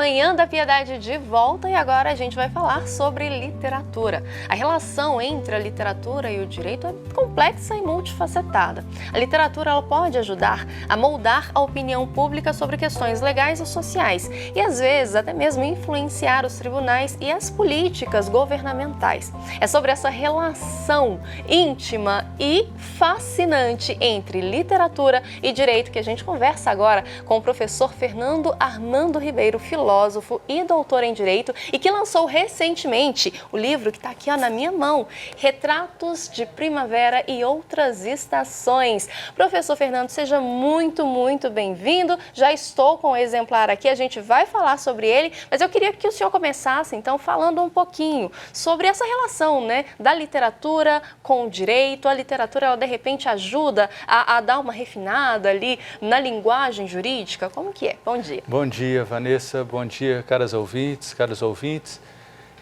Manhã da Piedade de volta e agora a gente vai falar sobre literatura. A relação entre a literatura e o direito é complexa e multifacetada. A literatura ela pode ajudar a moldar a opinião pública sobre questões legais e sociais e às vezes até mesmo influenciar os tribunais e as políticas governamentais. É sobre essa relação íntima e fascinante entre literatura e direito que a gente conversa agora com o professor Fernando Armando Ribeiro, filósofo e doutor em Direito, e que lançou recentemente o livro que está aqui na minha mão, Retratos de Primavera e Outras Estações. Professor Fernando, seja muito bem-vindo. Já estou com o exemplar aqui, a gente vai falar sobre ele, mas eu queria que o senhor começasse, então, falando um pouquinho sobre essa relação, da literatura com o direito. A literatura, ela, de repente, ajuda a dar uma refinada ali na linguagem jurídica? Como que é? Bom dia. Bom dia, Vanessa. Bom dia, caros ouvintes.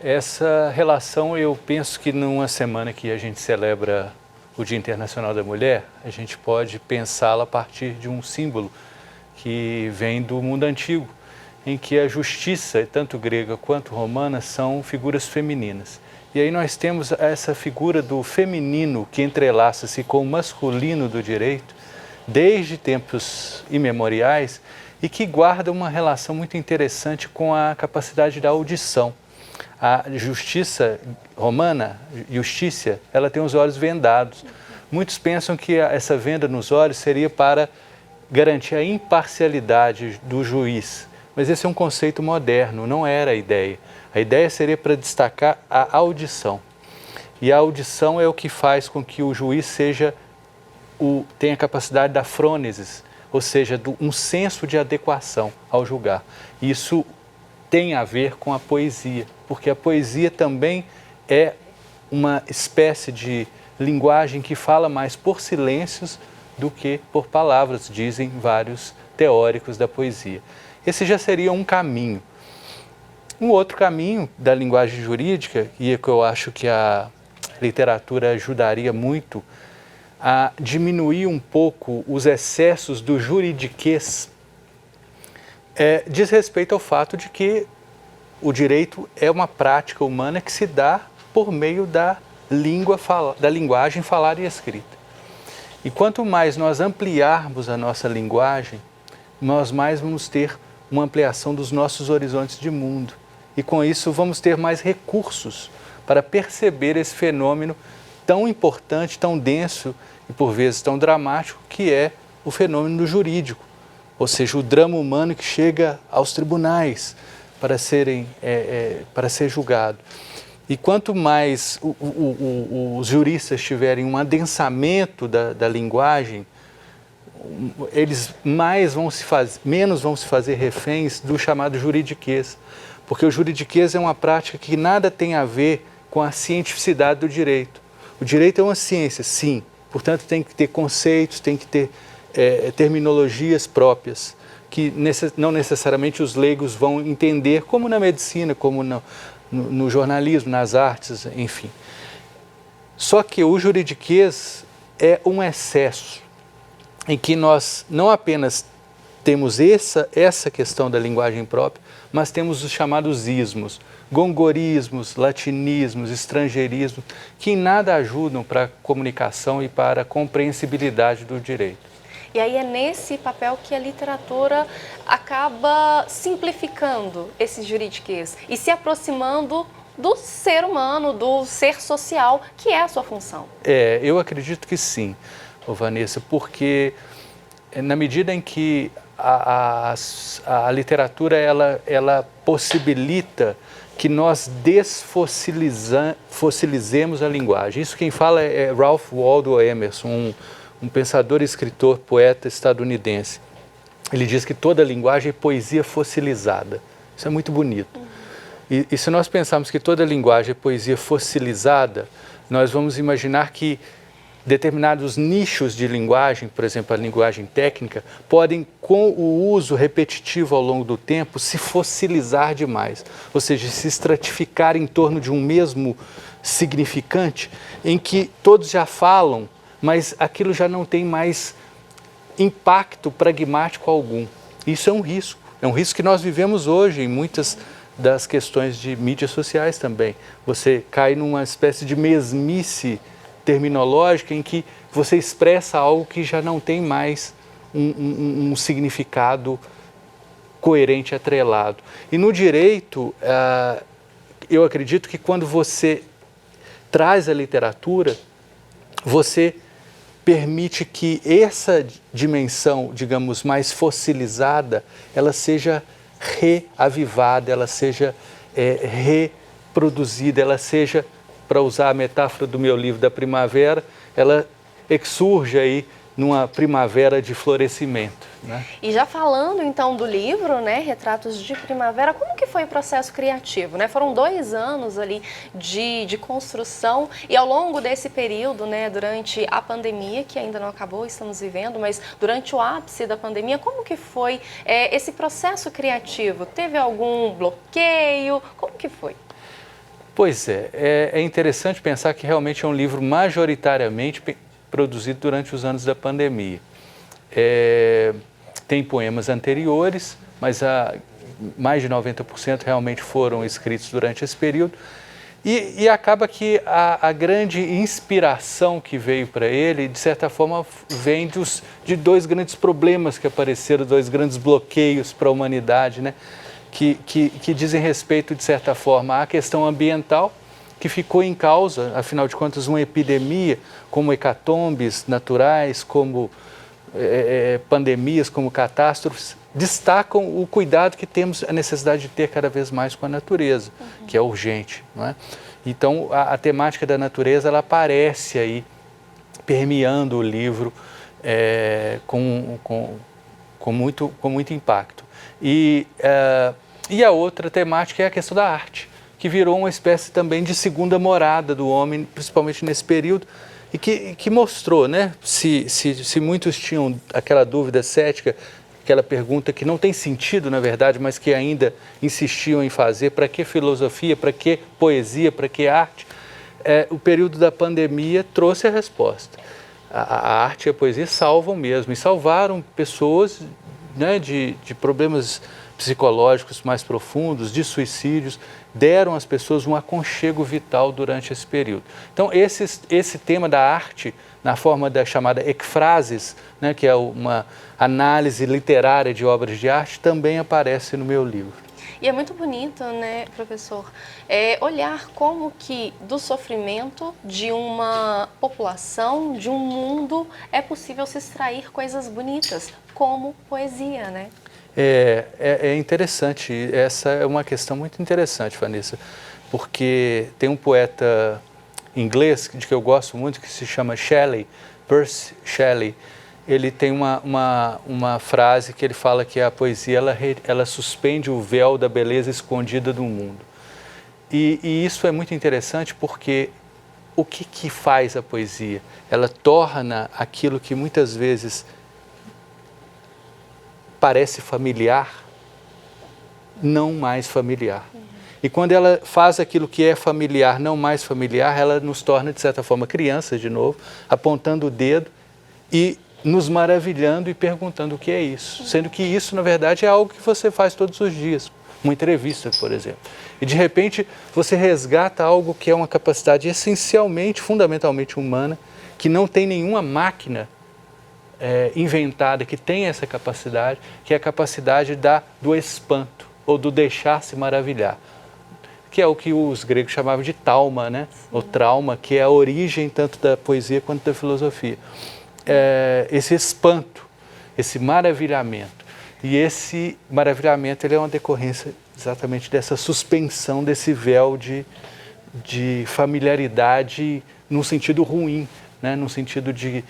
Essa relação, eu penso que numa semana que a gente celebra o Dia Internacional da Mulher, a gente pode pensá-la a partir de um símbolo que vem do mundo antigo, em que a justiça, tanto grega quanto romana, são figuras femininas. E aí nós temos essa figura do feminino que entrelaça-se com o masculino do direito desde tempos imemoriais e que guarda uma relação muito interessante com a capacidade da audição. A justiça romana, justícia, ela tem os olhos vendados. Muitos pensam que essa venda nos olhos seria para garantir a imparcialidade do juiz. Mas esse é um conceito moderno, não era a ideia. A ideia seria para destacar a audição. E a audição é o que faz com que o juiz tenha a capacidade da frônesis, ou seja, um senso de adequação ao julgar. Isso tem a ver com a poesia, porque a poesia também é uma espécie de linguagem que fala mais por silêncios do que por palavras, dizem vários teóricos da poesia. Esse já seria um caminho. Um outro caminho da linguagem jurídica, e que eu acho que a literatura ajudaria muito a diminuir um pouco os excessos do juridiquês, diz respeito ao fato de que o direito é uma prática humana que se dá por meio da linguagem falada e escrita. E quanto mais nós ampliarmos a nossa linguagem, nós mais vamos ter uma ampliação dos nossos horizontes de mundo. E com isso vamos ter mais recursos para perceber esse fenômeno tão importante, tão denso e por vezes tão dramático, que é o fenômeno jurídico, ou seja, o drama humano que chega aos tribunais para ser julgado. E quanto mais os juristas tiverem um adensamento da linguagem, eles menos vão se fazer reféns do chamado juridiquês, porque o juridiquês é uma prática que nada tem a ver com a cientificidade do direito. O direito é uma ciência, sim, portanto tem que ter conceitos, tem que ter terminologias próprias, que não necessariamente os leigos vão entender, como na medicina, como no jornalismo, nas artes, enfim. Só que o juridiquês é um excesso, em que nós não apenas temos essa questão da linguagem própria, mas temos os chamados ismos, gongorismos, latinismos, estrangeirismos, que em nada ajudam para a comunicação e para a compreensibilidade do direito. E aí é nesse papel que a literatura acaba simplificando esses juridiquês e se aproximando do ser humano, do ser social, que é a sua função. Eu acredito que sim, Vanessa, porque na medida em que a literatura ela possibilita que nós desfossilizemos a linguagem. Isso quem fala é Ralph Waldo Emerson, um pensador, escritor, poeta estadunidense. Ele diz que toda linguagem é poesia fossilizada. Isso é muito bonito. E se nós pensarmos que toda linguagem é poesia fossilizada, nós vamos imaginar que determinados nichos de linguagem, por exemplo, a linguagem técnica, podem, com o uso repetitivo ao longo do tempo, se fossilizar demais, ou seja, se estratificar em torno de um mesmo significante, em que todos já falam, mas aquilo já não tem mais impacto pragmático algum. Isso é um risco. É um risco que nós vivemos hoje em muitas das questões de mídias sociais também. Você cai numa espécie de mesmice terminológica em que você expressa algo que já não tem mais um significado coerente, atrelado. E no direito, eu acredito que quando você traz a literatura, você permite que essa dimensão, digamos, mais fossilizada, ela seja reavivada, ela seja reproduzida, ela seja, para usar a metáfora do meu livro da primavera, ela exsurge aí numa primavera de florescimento, né? E já falando então do livro, né, Retratos de Primavera, como que foi o processo criativo, né? Foram 2 anos ali de construção e ao longo desse período, né, durante a pandemia, que ainda não acabou, estamos vivendo, mas durante o ápice da pandemia, como que foi esse processo criativo? Teve algum bloqueio? Como que foi? Pois é interessante pensar que realmente é um livro majoritariamente produzido durante os anos da pandemia. Tem poemas anteriores, mas mais de 90% realmente foram escritos durante esse período. E acaba que a grande inspiração que veio para ele, de certa forma, vem de 2 grandes problemas que apareceram, 2 grandes bloqueios para a humanidade, né? Que dizem respeito, de certa forma, à questão ambiental, que ficou em causa, afinal de contas, uma epidemia, como hecatombes naturais, como pandemias, como catástrofes, destacam o cuidado que temos, a necessidade de ter cada vez mais com a natureza, que é urgente, não é? Então, a temática da natureza, ela aparece aí, permeando o livro com muito impacto. E a outra temática é a questão da arte, que virou uma espécie também de segunda morada do homem, principalmente nesse período, e que mostrou, né? Se muitos tinham aquela dúvida cética, aquela pergunta que não tem sentido, na verdade, mas que ainda insistiam em fazer, para que filosofia, para que poesia, para que arte? O período da pandemia trouxe a resposta. A arte e a poesia salvam mesmo, e salvaram pessoas, né, de problemas psicológicos mais profundos, de suicídios, deram às pessoas um aconchego vital durante esse período. Então, esse tema da arte, na forma da chamada ekphrasis, né, que é uma análise literária de obras de arte, também aparece no meu livro. E é muito bonito, né, professor, olhar como que do sofrimento de uma população, de um mundo, é possível se extrair coisas bonitas, como poesia, né? É interessante, essa é uma questão muito interessante, Vanessa, porque tem um poeta inglês, de que eu gosto muito, que se chama Shelley, Percy Shelley. Ele tem uma frase que ele fala que a poesia ela suspende o véu da beleza escondida do mundo. E isso é muito interessante porque o que faz a poesia? Ela torna aquilo que muitas vezes parece familiar, não mais familiar. E quando ela faz aquilo que é familiar, não mais familiar, ela nos torna, de certa forma, crianças de novo, apontando o dedo e nos maravilhando e perguntando o que é isso. Sendo que isso, na verdade, é algo que você faz todos os dias. Uma entrevista, por exemplo. E, de repente, você resgata algo que é uma capacidade essencialmente, fundamentalmente humana, que não tem nenhuma máquina inventada que tem essa capacidade, que é a capacidade do espanto, ou do deixar-se maravilhar, que é o que os gregos chamavam de talma, né? O trauma, que é a origem tanto da poesia quanto da filosofia. Esse espanto, esse maravilhamento. E esse maravilhamento ele é uma decorrência exatamente dessa suspensão desse véu de familiaridade num sentido ruim, né? Num sentido de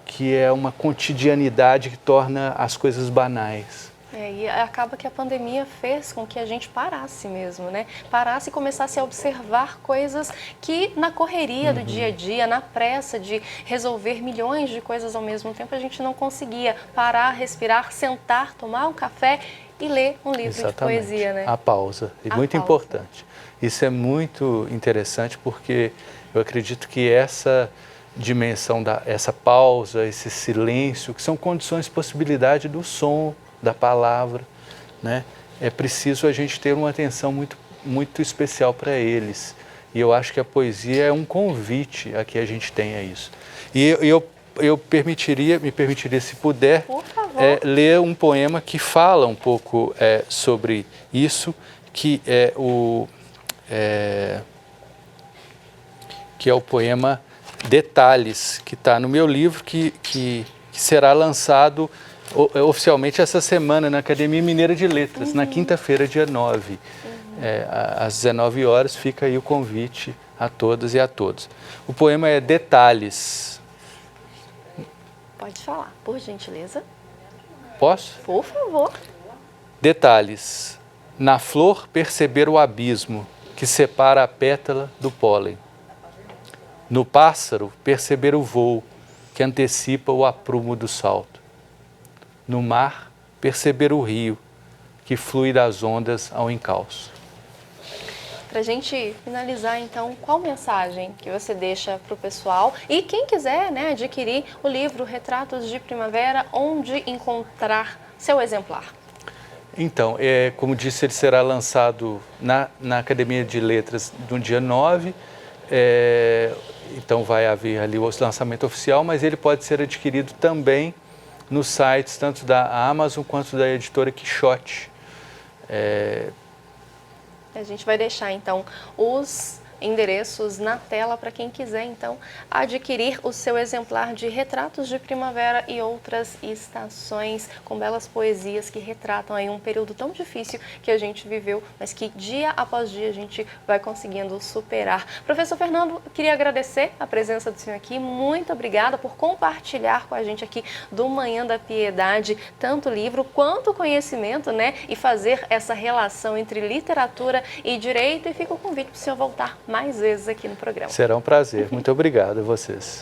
que é uma cotidianidade que torna as coisas banais. E acaba que a pandemia fez com que a gente parasse mesmo, né? Parasse e começasse a observar coisas que na correria do dia a dia, na pressa de resolver milhões de coisas ao mesmo tempo, a gente não conseguia parar, respirar, sentar, tomar um café e ler um livro de poesia, né? A pausa, e muito importante. Isso é muito interessante porque eu acredito que essa dimensão, essa pausa, esse silêncio, que são condições, possibilidade do som, da palavra, né, é preciso a gente ter uma atenção muito especial para eles. E eu acho que a poesia é um convite a que a gente tenha isso. E eu me permitiria, se puder, ler um poema que fala um pouco sobre isso, que é o poema Detalhes, que está no meu livro, que será lançado oficialmente essa semana na Academia Mineira de Letras, na quinta-feira, dia 9. Às 19 horas, fica aí o convite a todas e a todos. O poema é Detalhes. Pode falar, por gentileza. Posso? Por favor. Detalhes. Na flor perceber o abismo que separa a pétala do pólen. No pássaro perceber o voo que antecipa o aprumo do salto. No mar perceber o rio que flui das ondas ao encalço. Para a gente finalizar, então, qual mensagem que você deixa para o pessoal? E quem quiser, né, adquirir o livro Retratos de Primavera, onde encontrar seu exemplar? Então, como disse, ele será lançado na Academia de Letras no dia 9. Então vai haver ali o lançamento oficial, mas ele pode ser adquirido também nos sites, tanto da Amazon quanto da editora Quixote. A gente vai deixar, então, os endereços na tela para quem quiser, então, adquirir o seu exemplar de Retratos de Primavera e Outras Estações, com belas poesias que retratam aí um período tão difícil que a gente viveu, mas que dia após dia a gente vai conseguindo superar. Professor Fernando, eu queria agradecer a presença do senhor aqui, muito obrigada por compartilhar com a gente aqui do Manhã da Piedade, tanto livro quanto conhecimento, né, e fazer essa relação entre literatura e direito, e fica o convite para o senhor voltar mais vezes aqui no programa. Será um prazer. Muito obrigado a vocês.